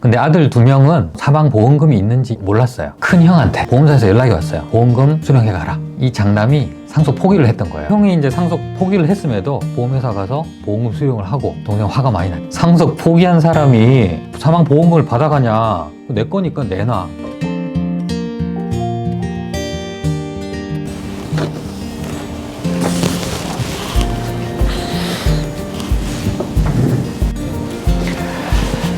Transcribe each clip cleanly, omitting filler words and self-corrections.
근데 아들 2명은 사망보험금이 있는지 몰랐어요. 큰 형한테 보험사에서 연락이 왔어요. 보험금 수령해가라. 이 장남이 상속 포기를 했던 거예요. 형이 이제 상속 포기를 했음에도 보험회사 가서 보험금 수령을 하고 동생 화가 많이 났죠. 상속 포기한 사람이 사망보험금을 받아가냐, 내 거니까 내놔.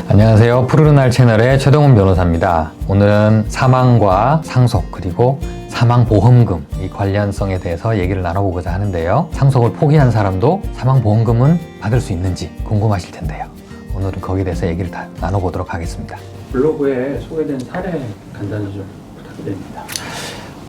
안녕하세요. 푸르른 날 채널의 최동훈 변호사입니다. 오늘은 사망과 상속 그리고 사망보험금 이 관련성에 대해서 얘기를 나눠보고자 하는데요. 상속을 포기한 사람도 사망보험금은 받을 수 있는지 궁금하실 텐데요. 오늘은 거기에 대해서 얘기를 다 나눠보도록 하겠습니다. 블로그에 소개된 사례 간단히 좀 부탁드립니다.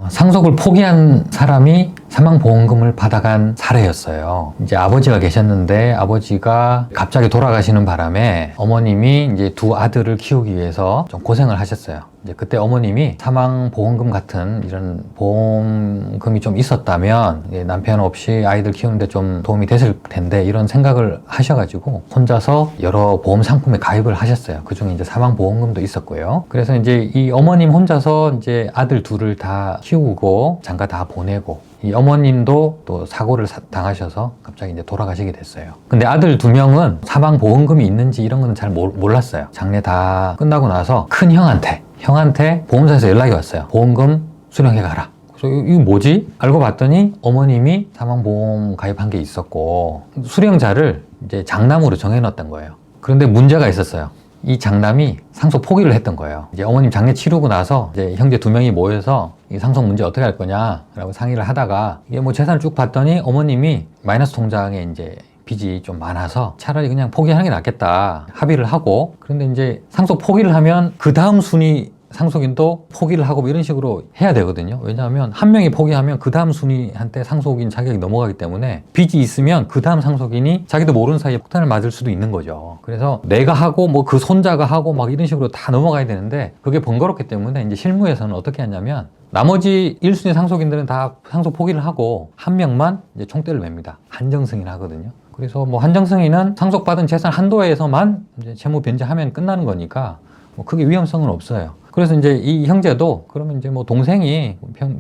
상속을 포기한 사람이 사망보험금을 받아간 사례였어요. 이제 아버지가 계셨는데 아버지가 갑자기 돌아가시는 바람에 어머님이 이제 2 아들을 키우기 위해서 좀 고생을 하셨어요. 이제 그때 어머님이 사망보험금 같은 이런 보험금이 좀 있었다면 남편 없이 아이들 키우는데 좀 도움이 됐을 텐데 이런 생각을 하셔가지고 혼자서 여러 보험 상품에 가입을 하셨어요. 그중에 이제 사망보험금도 있었고요. 그래서 이제 이 어머님 혼자서 이제 아들 2을 다 키우고 장가 다 보내고 이 어머님도 또 사고를 당하셔서 갑자기 이제 돌아가시게 됐어요. 근데 아들 2명은 사망보험금이 있는지 이런 건 잘 몰랐어요. 장례 다 끝나고 나서 큰 형한테 보험사에서 연락이 왔어요. 보험금 수령해가라. 그래서 이거 뭐지? 알고 봤더니 어머님이 사망보험 가입한 게 있었고 수령자를 이제 장남으로 정해놨던 거예요. 그런데 문제가 있었어요. 이 장남이 상속 포기를 했던 거예요. 이제 어머님 장례 치르고 나서 이제 형제 2명이 모여서 이 상속 문제 어떻게 할 거냐라고 상의를 하다가 이게 뭐 재산을 쭉 봤더니 어머님이 마이너스 통장에 이제 빚이 좀 많아서 차라리 그냥 포기하는 게 낫겠다 합의를 하고, 그런데 이제 상속 포기를 하면 그 다음 순위 상속인도 포기를 하고 뭐 이런 식으로 해야 되거든요. 왜냐하면 한 명이 포기하면 그 다음 순위한테 상속인 자격이 넘어가기 때문에 빚이 있으면 그 다음 상속인이 자기도 모르는 사이에 폭탄을 맞을 수도 있는 거죠. 그래서 내가 하고 뭐 그 손자가 하고 막 이런 식으로 다 넘어가야 되는데 그게 번거롭기 때문에 이제 실무에서는 어떻게 하냐면 나머지 1순위 상속인들은 다 상속 포기를 하고 한 명만 이제 총대를 맵니다. 한정승인 하거든요. 그래서 뭐 한정승인은 상속받은 재산 한도에서만 이제 채무 변제하면 끝나는 거니까 뭐 크게 위험성은 없어요. 그래서 이제 이 형제도 그러면 이제 뭐 동생이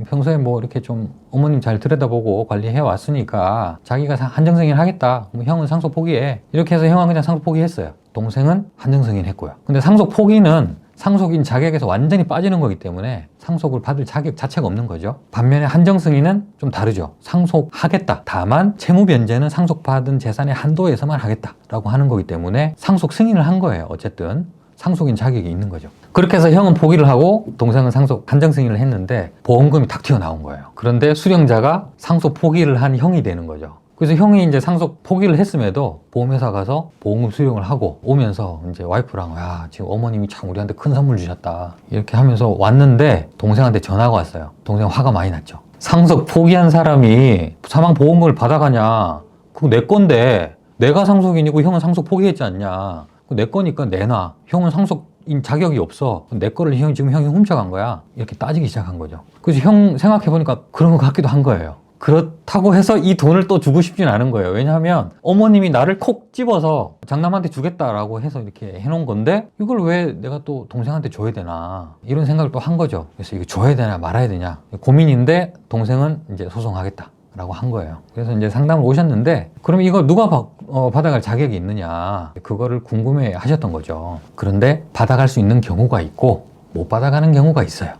평소에 뭐 이렇게 좀 어머님 잘 들여다보고 관리해 왔으니까 자기가 한정승인 하겠다. 뭐 형은 상속 포기해. 이렇게 해서 형은 그냥 상속 포기했어요. 동생은 한정승인 했고요. 근데 상속 포기는 상속인 자격에서 완전히 빠지는 거기 때문에 상속을 받을 자격 자체가 없는 거죠. 반면에 한정승인은 좀 다르죠. 상속하겠다. 다만 채무 변제는 상속받은 재산의 한도에서만 하겠다라고 하는 거기 때문에 상속 승인을 한 거예요. 어쨌든 상속인 자격이 있는 거죠. 그렇게 해서 형은 포기를 하고 동생은 상속 한정승인을 했는데 보험금이 탁 튀어나온 거예요. 그런데 수령자가 상속 포기를 한 형이 되는 거죠. 그래서 형이 이제 상속 포기를 했음에도 보험회사 가서 보험금 수령을 하고 오면서 이제 와이프랑 야, 지금 어머님이 참 우리한테 큰 선물 주셨다. 이렇게 하면서 왔는데 동생한테 전화가 왔어요. 동생 화가 많이 났죠. 상속 포기한 사람이 사망보험금을 받아가냐. 그거 내 건데 내가 상속인이고 형은 상속 포기했지 않냐. 내 거니까 내놔. 형은 상속인 자격이 없어. 내 거를 지금 형이 훔쳐간 거야. 이렇게 따지기 시작한 거죠. 그래서 형 생각해보니까 그런 것 같기도 한 거예요. 그렇다고 해서 이 돈을 또 주고 싶진 않은 거예요. 왜냐하면 어머님이 나를 콕 집어서 장남한테 주겠다라고 해서 이렇게 해놓은 건데 이걸 왜 내가 또 동생한테 줘야 되나 이런 생각을 또 한 거죠. 그래서 이거 줘야 되냐 말아야 되냐 고민인데 동생은 이제 소송하겠다 라고 한 거예요. 그래서 이제 상담을 오셨는데 그럼 이거 누가 받아갈 자격이 있느냐 그거를 궁금해 하셨던 거죠. 그런데 받아갈 수 있는 경우가 있고 못 받아가는 경우가 있어요.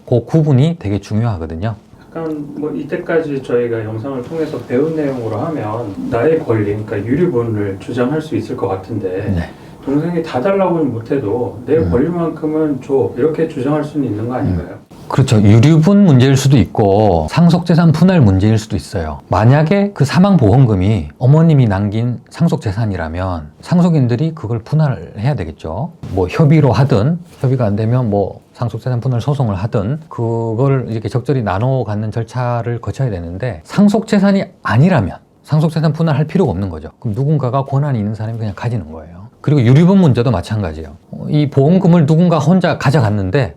그 구분이 되게 중요하거든요. 약간 뭐 이때까지 저희가 영상을 통해서 배운 내용으로 하면 나의 권리, 그러니까 유류분을 주장할 수 있을 것 같은데 네. 동생이 다 달라고는 못해도 내 권리만큼은 줘 이렇게 주장할 수는 있는 거 아닌가요? 그렇죠. 유류분 문제일 수도 있고 상속재산 분할 문제일 수도 있어요. 만약에 그 사망보험금이 어머님이 남긴 상속재산이라면 상속인들이 그걸 분할을 해야 되겠죠. 뭐 협의로 하든 협의가 안 되면 뭐 상속재산 분할 소송을 하든 그걸 이렇게 적절히 나눠 갖는 절차를 거쳐야 되는데 상속재산이 아니라면 상속재산 분할할 필요가 없는 거죠. 그럼 누군가가 권한이 있는 사람이 그냥 가지는 거예요. 그리고 유류분 문제도 마찬가지예요. 이 보험금을 누군가 혼자 가져갔는데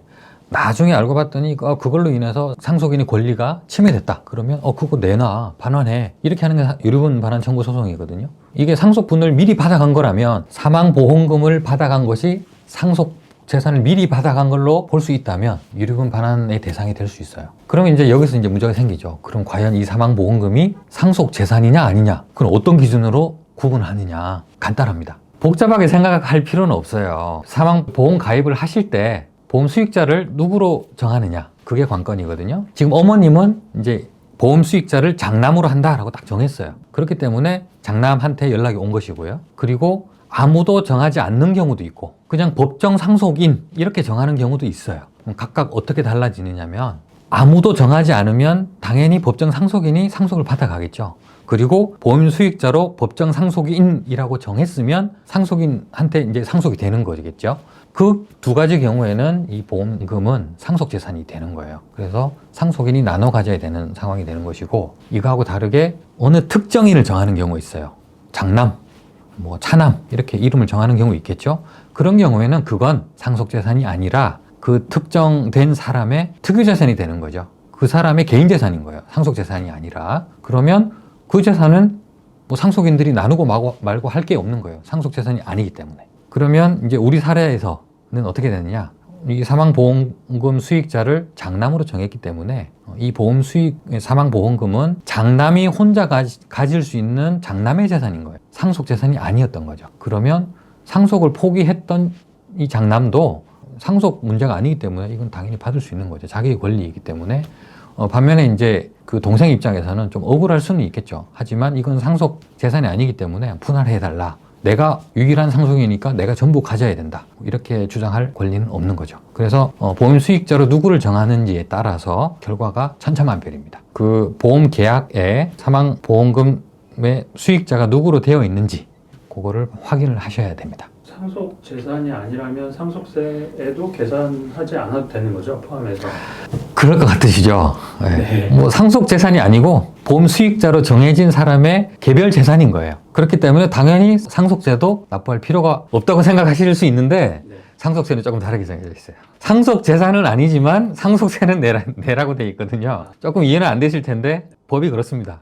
나중에 알고 봤더니 그걸로 인해서 상속인의 권리가 침해됐다. 그러면 그거 내놔, 반환해. 이렇게 하는 게 유류분 반환 청구 소송이거든요. 이게 상속분을 미리 받아간 거라면 사망보험금을 받아간 것이 상속 재산을 미리 받아간 걸로 볼 수 있다면 유류분 반환의 대상이 될 수 있어요. 그러면 이제 여기서 이제 문제가 생기죠. 그럼 과연 이 사망보험금이 상속 재산이냐 아니냐? 그럼 어떤 기준으로 구분하느냐? 간단합니다. 복잡하게 생각할 필요는 없어요. 사망보험 가입을 하실 때 보험 수익자를 누구로 정하느냐? 그게 관건이거든요. 지금 어머님은 이제 보험 수익자를 장남으로 한다라고 딱 정했어요. 그렇기 때문에 장남한테 연락이 온 것이고요. 그리고 아무도 정하지 않는 경우도 있고 그냥 법정 상속인 이렇게 정하는 경우도 있어요. 각각 어떻게 달라지느냐면 아무도 정하지 않으면 당연히 법정 상속인이 상속을 받아가겠죠. 그리고 보험 수익자로 법정 상속인이라고 정했으면 상속인한테 이제 상속이 되는 거겠죠. 그 두 가지 경우에는 이 보험금은 상속 재산이 되는 거예요. 그래서 상속인이 나눠 가져야 되는 상황이 되는 것이고 이거하고 다르게 어느 특정인을 정하는 경우 있어요. 장남, 뭐 차남 이렇게 이름을 정하는 경우 있겠죠. 그런 경우에는 그건 상속 재산이 아니라 그 특정된 사람의 특유 재산이 되는 거죠. 그 사람의 개인 재산인 거예요. 상속 재산이 아니라. 그러면 그 재산은 뭐 상속인들이 나누고 말고 할 게 없는 거예요. 상속 재산이 아니기 때문에. 그러면 이제 우리 사례에서는 어떻게 되느냐? 이 사망보험금 수익자를 장남으로 정했기 때문에 이 사망보험금은 장남이 혼자 가질 수 있는 장남의 재산인 거예요. 상속 재산이 아니었던 거죠. 그러면 상속을 포기했던 이 장남도 상속 문제가 아니기 때문에 이건 당연히 받을 수 있는 거죠. 자기의 권리이기 때문에. 반면에 이제 그 동생 입장에서는 좀 억울할 수는 있겠죠. 하지만 이건 상속 재산이 아니기 때문에 분할해달라. 내가 유일한 상속이니까 내가 전부 가져야 된다. 이렇게 주장할 권리는 없는 거죠. 그래서 보험 수익자로 누구를 정하는지에 따라서 결과가 천차만별입니다. 그 보험 계약에 사망보험금의 수익자가 누구로 되어 있는지 그거를 확인을 하셔야 됩니다. 상속 재산이 아니라면 상속세에도 계산하지 않아도 되는 거죠, 포함해서. 그럴 것 같으시죠? 네. 네. 뭐 상속 재산이 아니고 보험 수익자로 정해진 사람의 개별 재산인 거예요. 그렇기 때문에 당연히 상속세도 납부할 필요가 없다고 생각하실 수 있는데 네. 상속세는 조금 다르게 정해져 있어요. 상속 재산은 아니지만 상속세는 내라고 돼 있거든요. 조금 이해는 안 되실 텐데 법이 그렇습니다.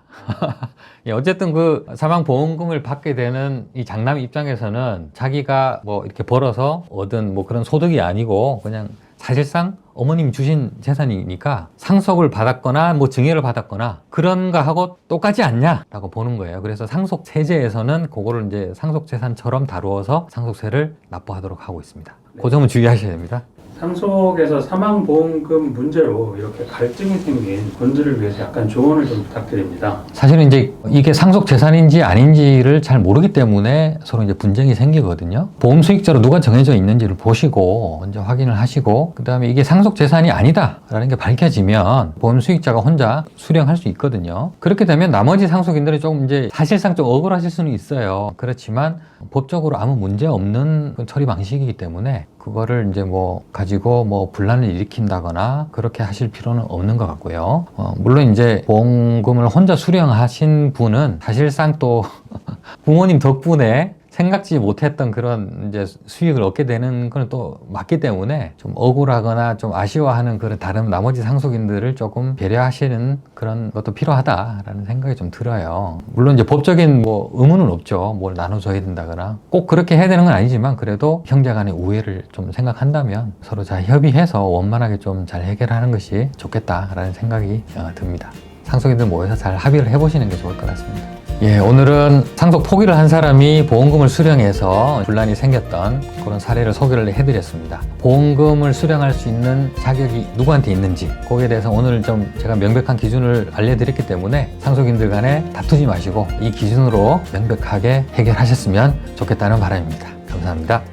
예, 어쨌든 그 사망보험금을 받게 되는 이 장남 입장에서는 자기가 뭐 이렇게 벌어서 얻은 뭐 그런 소득이 아니고 그냥 사실상 어머님이 주신 재산이니까 상속을 받았거나 뭐 증여를 받았거나 그런가 하고 똑같지 않냐라고 보는 거예요. 그래서 상속세제에서는 그거를 이제 상속재산처럼 다루어서 상속세를 납부하도록 하고 있습니다. 그 점은 주의하셔야 됩니다. 상속에서 사망보험금 문제로 이렇게 갈등이 생긴 분들을 위해서 약간 조언을 좀 부탁드립니다. 사실은 이제 이게 상속 재산인지 아닌지를 잘 모르기 때문에 서로 이제 분쟁이 생기거든요. 보험 수익자로 누가 정해져 있는지를 보시고 먼저 확인을 하시고 그다음에 이게 상속 재산이 아니다라는 게 밝혀지면 보험 수익자가 혼자 수령할 수 있거든요. 그렇게 되면 나머지 상속인들이 조금 이제 사실상 좀 억울하실 수는 있어요. 그렇지만 법적으로 아무 문제 없는 처리 방식이기 때문에 그거를 이제 뭐 가지고 뭐 분란을 일으킨다거나 그렇게 하실 필요는 없는 것 같고요. 물론 이제 보험금을 혼자 수령하신 분은 사실상 또 부모님 덕분에 생각지 못했던 그런 이제 수익을 얻게 되는 건 또 맞기 때문에 좀 억울하거나 좀 아쉬워하는 그런 다른 나머지 상속인들을 조금 배려하시는 그런 것도 필요하다라는 생각이 좀 들어요. 물론 이제 법적인 뭐 의무는 없죠. 뭘 나눠줘야 된다거나 꼭 그렇게 해야 되는 건 아니지만 그래도 형제 간의 우애를 좀 생각한다면 서로 잘 협의해서 원만하게 좀 잘 해결하는 것이 좋겠다라는 생각이 듭니다. 상속인들 모여서 잘 합의를 해보시는 게 좋을 것 같습니다. 예, 오늘은 상속 포기를 한 사람이 보험금을 수령해서 분란이 생겼던 그런 사례를 소개를 해드렸습니다. 보험금을 수령할 수 있는 자격이 누구한테 있는지 거기에 대해서 오늘 좀 제가 명백한 기준을 알려드렸기 때문에 상속인들 간에 다투지 마시고 이 기준으로 명백하게 해결하셨으면 좋겠다는 바람입니다. 감사합니다.